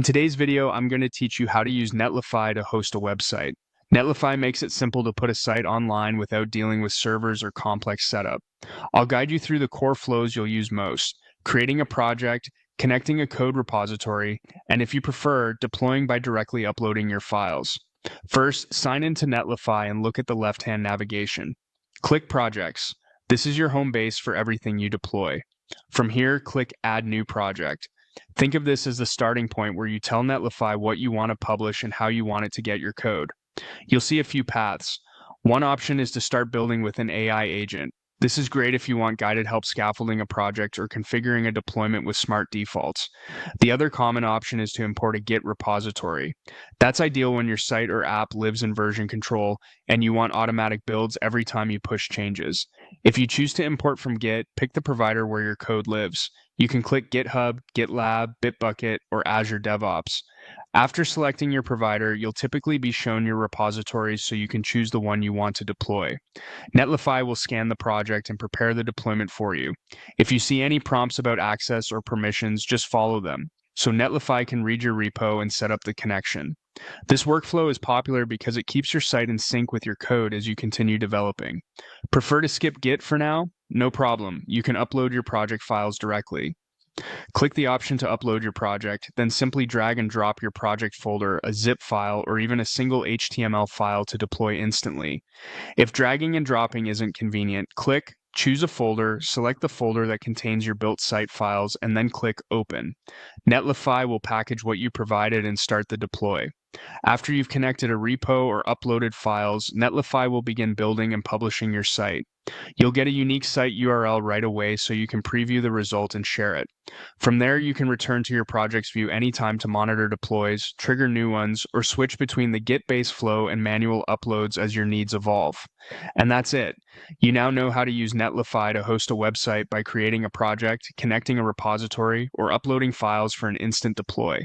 In today's video, I'm going to teach you how to use Netlify to host a website. Netlify makes it simple to put a site online without dealing with servers or complex setup. I'll guide you through the core flows you'll use most: creating a project, connecting a code repository, and if you prefer, deploying by directly uploading your files. First, sign into Netlify and look at the left-hand navigation. Click Projects. This is your home base for everything you deploy. From here, click Add New Project. Think of this as the starting point where you tell Netlify what you want to publish and how you want it to get your code. You'll see a few paths. One option is to start building with an AI agent. This is great if you want guided help scaffolding a project or configuring a deployment with smart defaults. The other common option is to import a Git repository. That's ideal when your site or app lives in version control and you want automatic builds every time you push changes. If you choose to import from Git, pick the provider where your code lives. You can click GitHub, GitLab, Bitbucket, or Azure DevOps. After selecting your provider, you'll typically be shown your repositories so you can choose the one you want to deploy. Netlify will scan the project and prepare the deployment for you. If you see any prompts about access or permissions, just follow them, so Netlify can read your repo and set up the connection. This workflow is popular because it keeps your site in sync with your code as you continue developing. Prefer to skip Git for now? No problem. You can upload your project files directly. Click the option to upload your project, then simply drag and drop your project folder, a zip file, or even a single HTML file to deploy instantly. If dragging and dropping isn't convenient, click, choose a folder, select the folder that contains your built site files, and then click Open. Netlify will package what you provided and start the deploy. After you've connected a repo or uploaded files, Netlify will begin building and publishing your site. You'll get a unique site URL right away so you can preview the result and share it. From there, you can return to your project's view anytime to monitor deploys, trigger new ones, or switch between the Git-based flow and manual uploads as your needs evolve. And that's it. You now know how to use Netlify to host a website by creating a project, connecting a repository, or uploading files for an instant deploy.